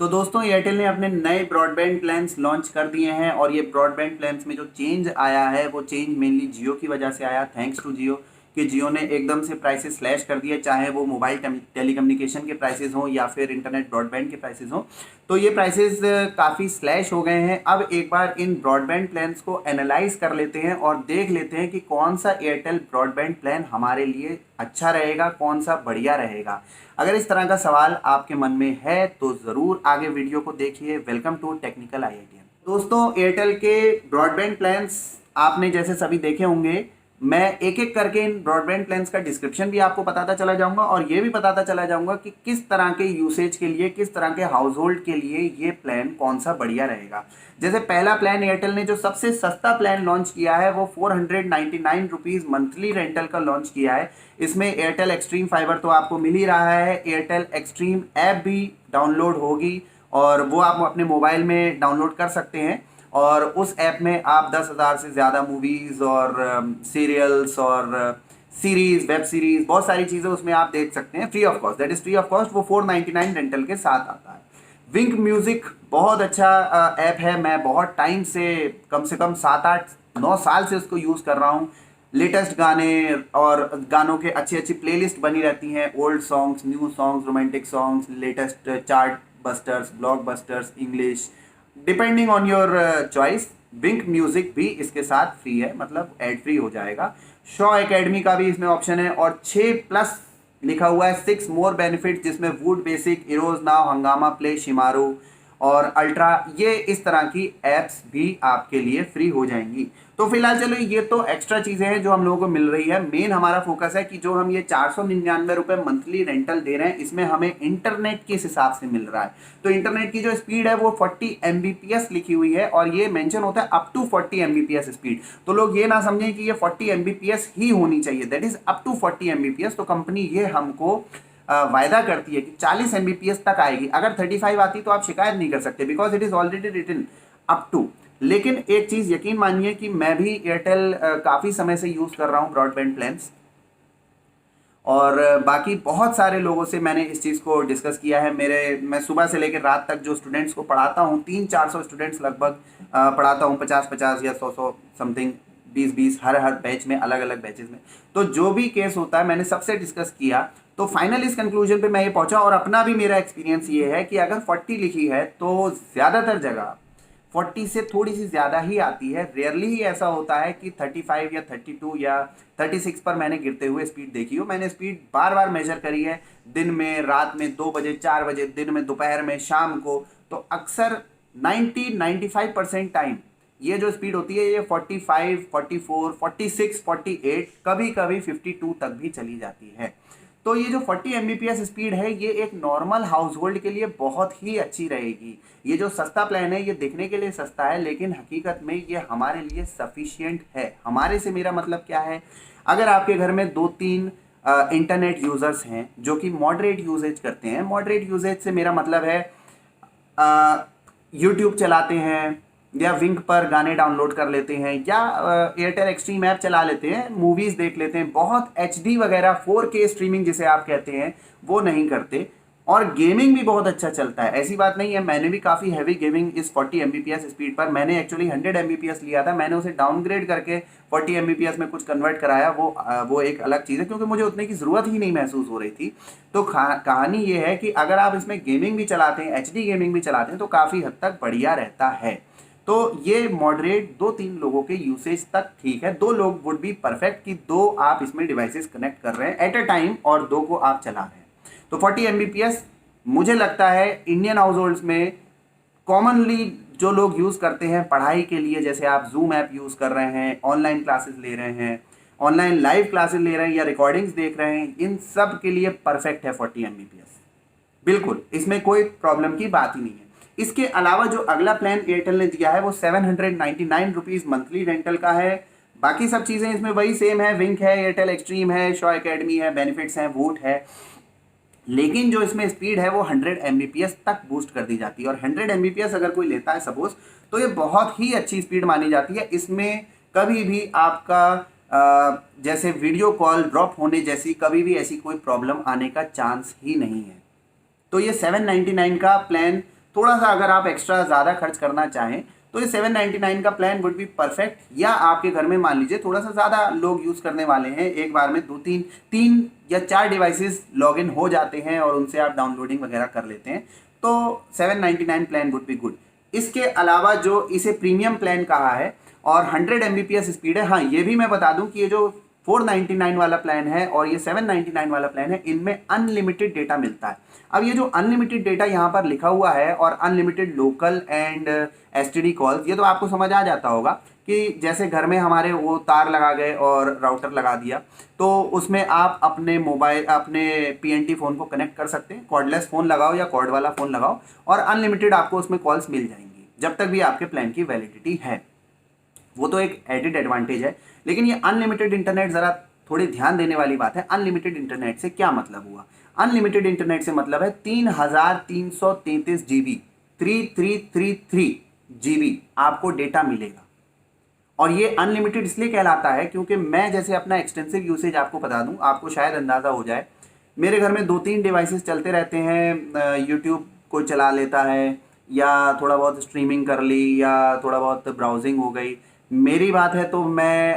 तो दोस्तों एयरटेल ने अपने नए ब्रॉडबैंड प्लान्स लॉन्च कर दिए हैं और ये ब्रॉडबैंड प्लान्स में जो चेंज आया है वो चेंज मेनली जियो की वजह से आया, थैंक्स टू जियो कि जियो ने एकदम से प्राइसेस स्लैश कर दिए, चाहे वो मोबाइल टेलीकम्युनिकेशन के प्राइसेस हों या फिर इंटरनेट ब्रॉडबैंड के प्राइसेस हों। तो ये प्राइसेस काफ़ी स्लैश हो गए हैं। अब एक बार इन ब्रॉडबैंड प्लान्स को एनालाइज कर लेते हैं और देख लेते हैं कि कौन सा एयरटेल ब्रॉडबैंड प्लान हमारे लिए अच्छा रहेगा, कौन सा बढ़िया रहेगा। अगर इस तरह का सवाल आपके मन में है तो ज़रूर आगे वीडियो को देखिए। Welcome to technical IITian. दोस्तों एयरटेल के ब्रॉडबैंड प्लान्स आपने जैसे सभी देखे होंगे, मैं एक एक करके इन ब्रॉडबैंड प्लान्स का डिस्क्रिप्शन भी आपको बताता चला जाऊंगा और ये भी बताता चला जाऊंगा कि किस तरह के यूसेज के लिए, किस तरह के हाउस होल्ड के लिए ये प्लान कौन सा बढ़िया रहेगा। जैसे पहला प्लान एयरटेल ने जो सबसे सस्ता प्लान लॉन्च किया है वो 499 रुपीज़ मंथली रेंटल का लॉन्च किया है। इसमें एयरटेल एक्सट्रीम फाइबर तो आपको मिल ही रहा है, एयरटेल एक्सट्रीम ऐप भी डाउनलोड होगी और वो आप अपने मोबाइल में डाउनलोड कर सकते हैं। और उस ऐप में आप 10,000 से ज़्यादा मूवीज़ और सीरियल्स और सीरीज़, वेब सीरीज़, बहुत सारी चीज़ें उसमें आप देख सकते हैं free of cost. That is free of cost. वो 499 रेंटल के साथ आता है। विंक म्यूज़िक बहुत अच्छा ऐप है। मैं बहुत टाइम से कम 7-8-9 साल से उसको यूज़ कर रहा हूँ। लेटेस्ट गाने और गानों के अच्छी अच्छी प्लेलिस्ट बनी रहती हैं, old songs, new songs, romantic songs, latest chart busters, block busters, English, depending on your choice. Wink music भी इसके साथ फ्री है, मतलब एड फ्री हो जाएगा। शो एकेडमी का भी इसमें ऑप्शन है और 6+ लिखा हुआ है, 6 मोर बेनिफिट, जिसमें वुड बेसिक, इरोज नाउ, हंगामा प्ले, शिमारू और अल्ट्रा, ये इस तरह की एप्स भी आपके लिए फ्री हो जाएंगी। तो फिलहाल चलो ये तो एक्स्ट्रा चीज़ें हैं जो हम लोगों को मिल रही है। मेन हमारा फोकस है कि जो हम ये 499 रुपये मंथली रेंटल दे रहे हैं इसमें हमें इंटरनेट किस हिसाब से मिल रहा है। तो इंटरनेट की जो स्पीड है वो 40 Mbps लिखी हुई है और ये मेंशन होता है अप टू 40 Mbps स्पीड। तो लोग ये ना समझें कि ये 40 Mbps ही होनी चाहिए, that is up to 40 Mbps। तो कंपनी ये हमको वायदा करती है कि 40 Mbps तक आएगी। अगर 35 आती तो आप शिकायत नहीं कर सकते, because it is already written up to. लेकिन एक चीज़ यकीन मानिए कि मैं भी एयरटेल काफ़ी समय से यूज़ कर रहा हूँ ब्रॉडबैंड प्लान्स, और बाकी बहुत सारे लोगों से मैंने इस चीज़ को डिस्कस किया है। मैं सुबह से लेकर रात तक जो स्टूडेंट्स को पढ़ाता हूँ, 300-400 स्टूडेंट्स लगभग पढ़ाता हूँ, 50-50 या 100-100 समथिंग, 20-20 हर बैच में, अलग अलग बैचेस में। तो जो भी केस होता है मैंने सबसे डिस्कस किया, तो फाइनल इस कंक्लूजन पे मैं ये पहुंचा। और अपना भी मेरा एक्सपीरियंस ये है कि अगर 40 लिखी है तो ज़्यादातर जगह 40 से थोड़ी सी ज़्यादा ही आती है। रेयरली ही ऐसा होता है कि 35 या 32 या 36 पर मैंने गिरते हुए स्पीड देखी हो। मैंने स्पीड बार बार मेजर करी है, दिन में, रात में, 2 बजे, 4 बजे, दिन में, दोपहर में, शाम को। तो अक्सर 90-95% टाइम ये जो स्पीड होती है ये 45, 44, 46, 48, कभी कभी 52 तक भी चली जाती है। तो ये जो 40 Mbps स्पीड है ये एक नॉर्मल हाउस होल्ड के लिए बहुत ही अच्छी रहेगी। ये जो सस्ता प्लान है ये दिखने के लिए सस्ता है, लेकिन हकीकत में ये हमारे लिए सफिशिएंट है। हमारे से मेरा मतलब क्या है, अगर आपके घर में 2-3 इंटरनेट यूज़र्स हैं जो कि मॉडरेट यूजेज करते हैं, मॉडरेट यूजेज से मेरा मतलब है यूट्यूब चलाते हैं या विंक पर गाने डाउनलोड कर लेते हैं या एयरटेल एक्सट्रीम ऐप चला लेते हैं, मूवीज़ देख लेते हैं, बहुत HD वगैरह 4K स्ट्रीमिंग जिसे आप कहते हैं वो नहीं करते, और गेमिंग भी बहुत अच्छा चलता है, ऐसी बात नहीं है। मैंने भी काफ़ी हैवी गेमिंग इस 40 Mbps स्पीड पर, मैंने एक्चुअली 100 Mbps लिया था, मैंने उसे डाउनग्रेड करके 40 Mbps में कुछ कन्वर्ट कराया। वो एक अलग चीज़ है क्योंकि मुझे उतने की ज़रूरत ही नहीं महसूस हो रही थी। तो कहानी ये है कि अगर आप इसमें गेमिंग भी चलाते हैं, HD गेमिंग भी चलाते हैं, तो काफ़ी हद तक बढ़िया रहता है। तो ये मॉडरेट 2-3 लोगों के यूसेज तक ठीक है। 2 लोग वुड बी परफेक्ट कि 2 आप इसमें डिवाइसेस कनेक्ट कर रहे हैं एट अ टाइम और 2 को आप चला रहे हैं। तो 40 Mbps मुझे लगता है इंडियन हाउस होल्ड्स में कॉमनली जो लोग यूज़ करते हैं पढ़ाई के लिए, जैसे आप जूम ऐप यूज़ कर रहे हैं, ऑनलाइन क्लासेस ले रहे हैं, ऑनलाइन लाइव क्लासेस ले रहे हैं या रिकॉर्डिंग्स देख रहे हैं, इन सब के लिए परफेक्ट है 40 Mbps। बिल्कुल, इसमें कोई प्रॉब्लम की बात ही नहीं है। इसके अलावा जो अगला प्लान एयरटेल ने दिया है वो 799 रुपीज़ मंथली रेंटल का है। बाकी सब चीज़ें इसमें वही सेम है, विंक है, एयरटेल एक्सट्रीम है, शो एकेडमी है, बेनिफिट्स हैं, वूट है, लेकिन जो इसमें स्पीड है वो 100 Mbps तक बूस्ट कर दी जाती है। और 100 Mbps अगर कोई लेता है सपोज, तो ये बहुत ही अच्छी स्पीड मानी जाती है। इसमें कभी भी आपका जैसे वीडियो कॉल ड्रॉप होने जैसी कभी भी ऐसी कोई प्रॉब्लम आने का चांस ही नहीं है। तो ये 799 का प्लान थोड़ा सा अगर आप एक्स्ट्रा ज़्यादा खर्च करना चाहें तो ये 799 का प्लान वुड बी परफेक्ट। या आपके घर में मान लीजिए थोड़ा सा ज़्यादा लोग यूज़ करने वाले हैं, एक बार में 2 3 या 4 डिवाइसेस लॉगिन हो जाते हैं और उनसे आप डाउनलोडिंग वगैरह कर लेते हैं, तो 799 प्लान वुड बी गुड। इसके अलावा जो इसे प्रीमियम प्लान कहा है और 100 Mbps स्पीड है, हाँ ये भी मैं बता दूं कि ये जो 499 वाला प्लान है और ये 799 वाला प्लान है, इनमें अनलिमिटेड डेटा मिलता है। अब ये जो अनलिमिटेड डेटा यहाँ पर लिखा हुआ है और unlimited local and STD calls, ये तो आपको समझ आ जाता होगा कि जैसे घर में हमारे वो तार लगा गए और राउटर लगा दिया, तो उसमें आप अपने मोबाइल अपने पीएनटी फ़ोन को कनेक्ट कर सकते हैं। कॉर्डलेस फ़ोन लगाओ या कॉर्ड वाला फ़ोन लगाओ और अनलिमिटेड आपको उसमें कॉल्स मिल जाएंगी जब तक भी आपके प्लान की वैलिडिटी है। वो तो एक एडिड एडवांटेज है। लेकिन ये अनलिमिटेड इंटरनेट ज़रा थोड़ी ध्यान देने वाली बात है। अनलिमिटेड इंटरनेट से क्या मतलब हुआ? अनलिमिटेड इंटरनेट से मतलब है 3333 GB, 3333 GB आपको डेटा मिलेगा। और ये अनलिमिटेड इसलिए कहलाता है क्योंकि मैं जैसे अपना एक्सटेंसिव यूसेज आपको बता दूं, आपको शायद अंदाज़ा हो जाए। मेरे घर में 2 3 डिवाइसेस चलते रहते हैं, यूट्यूब को चला लेता है या थोड़ा बहुत स्ट्रीमिंग कर ली या थोड़ा बहुत ब्राउजिंग हो गई। मेरी बात है तो मैं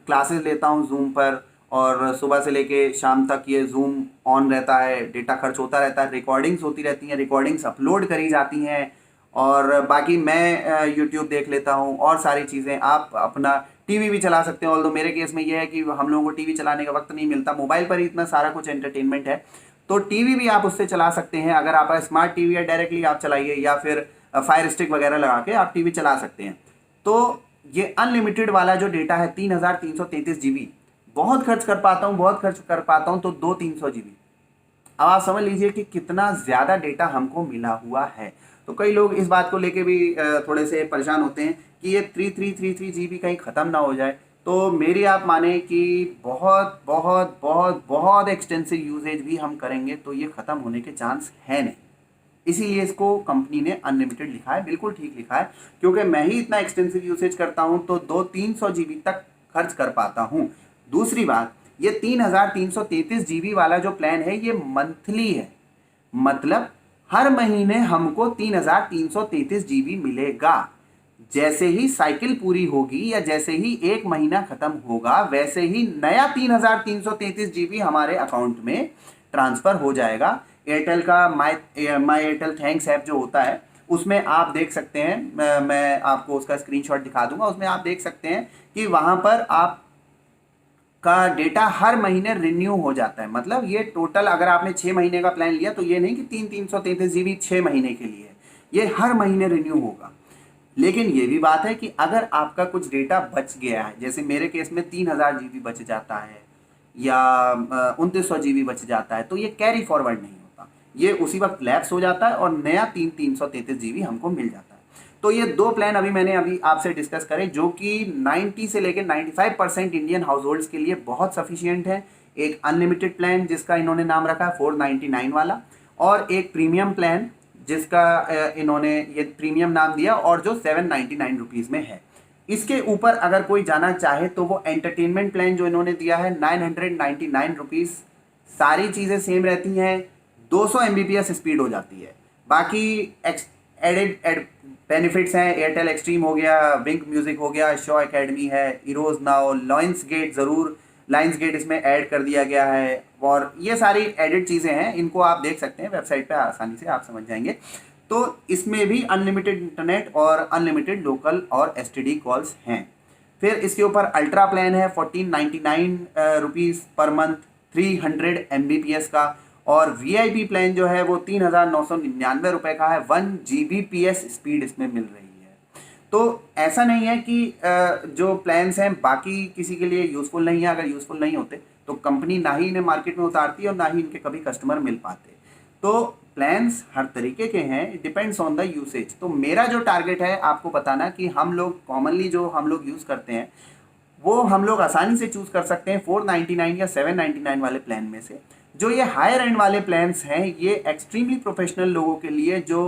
क्लासेस लेता हूँ जूम पर और सुबह से लेके शाम तक ये जूम ऑन रहता है, डेटा खर्च होता रहता है, रिकॉर्डिंग्स होती रहती हैं, रिकॉर्डिंग्स अपलोड करी जाती हैं और बाकी मैं यूट्यूब देख लेता हूँ और सारी चीज़ें। आप अपना टीवी भी चला सकते हैं, ऑल्दो मेरे केस में ये है कि हम लोगों को टीवी चलाने का वक्त नहीं मिलता, मोबाइल पर ही इतना सारा कुछ एंटरटेनमेंट है, तो टीवी भी आप उससे चला सकते हैं। अगर आप स्मार्ट टीवी है डायरेक्टली आप चलाइए या फिर फायर स्टिक वगैरह लगा के आप टीवी चला सकते हैं। तो ये अनलिमिटेड वाला जो डेटा है 3333 GB, बहुत खर्च कर पाता हूँ, बहुत खर्च कर पाता हूँ तो 200-300 GB। अब आप समझ लीजिए कि कितना ज़्यादा डेटा हमको मिला हुआ है। तो कई लोग इस बात को लेके भी थोड़े से परेशान होते हैं कि ये 3333 GB कहीं ख़त्म ना हो जाए। तो मेरी आप माने कि बहुत बहुत बहुत बहुत एक्सटेंसिव यूजेज भी हम करेंगे तो ये ख़त्म होने के चांस है नहीं। इसीलिए इसको कंपनी ने अनलिमिटेड लिखा है, बिल्कुल ठीक लिखा है, क्योंकि मैं ही इतना एक्सटेंसिव यूसेज करता हूं तो 200-300 GB तक खर्च कर पाता हूं। दूसरी बात, ये 3333 GB वाला जो प्लान है ये मंथली है, मतलब हर महीने हमको 3333 GB मिलेगा। जैसे ही साइकिल पूरी होगी या जैसे ही एक महीना खत्म होगा वैसे ही नया 3333 GB हमारे अकाउंट में ट्रांसफर हो जाएगा। एयरटेल का माई एयरटेल थैंक्स ऐप जो होता है उसमें आप देख सकते हैं, मैं आपको उसका स्क्रीनशॉट दिखा दूंगा, उसमें आप देख सकते हैं कि वहां पर आप का डेटा हर महीने रिन्यू हो जाता है। मतलब ये टोटल अगर आपने 6 महीने का प्लान लिया तो ये नहीं कि 333 GB 6 महीने के लिए, ये हर महीने रिन्यू होगा। लेकिन ये भी बात है कि अगर आपका कुछ डेटा बच गया है, जैसे मेरे केस में 3000 GB बच जाता है या 2900 GB बच जाता है, तो ये कैरी फॉरवर्ड नहीं होता, ये उसी वक्त लैप्स हो जाता है और नया 3333 GB हमको मिल जाता है। तो ये 2 प्लान अभी आपसे डिस्कस करे जो कि 90 से लेकर 95% इंडियन हाउस होल्ड्स के लिए बहुत सफिशियंट है। एक अनलिमिटेड प्लान जिसका इन्होंने नाम रखा है 499 वाला, और एक प्रीमियम प्लान जिसका इन्होंने ये प्रीमियम नाम दिया और जो 799 रुपीज़ में है। इसके ऊपर अगर कोई जाना चाहे तो वो एंटरटेनमेंट प्लान जो इन्होंने दिया है 999 रुपीज़, सारी चीज़ें सेम रहती हैं, 200 Mbps स्पीड हो जाती है। बाकी एडेड बेनिफिट्स हैं, एयरटेल एक्सट्रीम हो गया, विंक म्यूजिक हो गया, शो एकेडमी है, इरोज नाउ, लायंस गेट, ज़रूर लायंस गेट इसमें ऐड कर दिया गया है और ये सारी एडिड चीज़ें हैं, इनको आप देख सकते हैं वेबसाइट पे, आसानी से आप समझ जाएंगे। तो इसमें भी अनलिमिटेड इंटरनेट और अनलिमिटेड लोकल और एसटीडी कॉल्स हैं। फिर इसके ऊपर अल्ट्रा प्लान है 1499 रुपीज़ पर मंथ, 300 Mbps का, और वीआईपी प्लान जो है वो 3999 रुपये का है, 1 Gbps स्पीड इसमें मिल रही है। तो ऐसा नहीं है कि जो प्लान्स हैं बाकी किसी के लिए यूज़फुल नहीं है, अगर यूज़फुल नहीं होते तो कंपनी ना ही इन्हें मार्केट में उतारती और ना ही इनके कभी कस्टमर मिल पाते। तो प्लान्स हर तरीके के हैं, it depends on the usage. तो मेरा जो टारगेट है आपको बताना कि हम लोग कॉमनली जो हम लोग यूज़ करते हैं वो हम लोग आसानी से चूज़ कर सकते हैं 499 या 799 वाले प्लान में से। जो ये हायर एंड वाले प्लान्स हैं ये एक्सट्रीमली प्रोफेशनल लोगों के लिए जो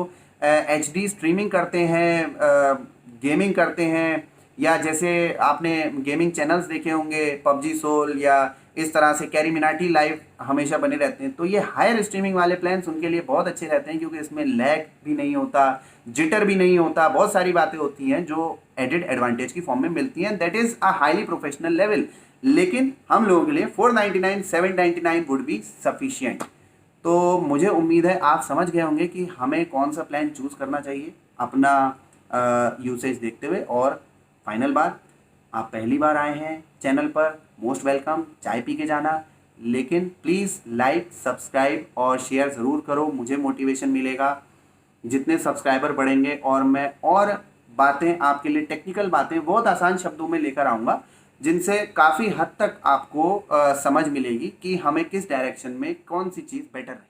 HD स्ट्रीमिंग करते हैं, गेमिंग करते हैं, या जैसे आपने गेमिंग चैनल्स देखे होंगे PUBG सोल या इस तरह से कैरी मिनाटी लाइव हमेशा बने रहते हैं। तो ये हायर स्ट्रीमिंग वाले प्लान्स उनके लिए बहुत अच्छे रहते हैं, क्योंकि इसमें लैग भी नहीं होता, जिटर भी नहीं होता, बहुत सारी बातें होती हैं जो एडेड एडवांटेज की फॉर्म में मिलती हैं। That is a highly professional level. लेकिन हम लोगों के लिए 499 799 वुड बी सफिशियंट। तो मुझे उम्मीद है आप समझ गए होंगे कि हमें कौन सा प्लान चूज़ करना चाहिए अपना यूसेज देखते हुए। और फाइनल बात, आप पहली बार आए हैं चैनल पर, मोस्ट वेलकम, चाय पी के जाना। लेकिन प्लीज़ लाइक, सब्सक्राइब और शेयर ज़रूर करो, मुझे मोटिवेशन मिलेगा। जितने सब्सक्राइबर बढ़ेंगे और मैं और बातें आपके लिए, टेक्निकल बातें बहुत आसान शब्दों में लेकर आऊँगा, जिनसे काफ़ी हद तक आपको समझ मिलेगी कि हमें किस डायरेक्शन में कौन सी चीज़ बेटर है।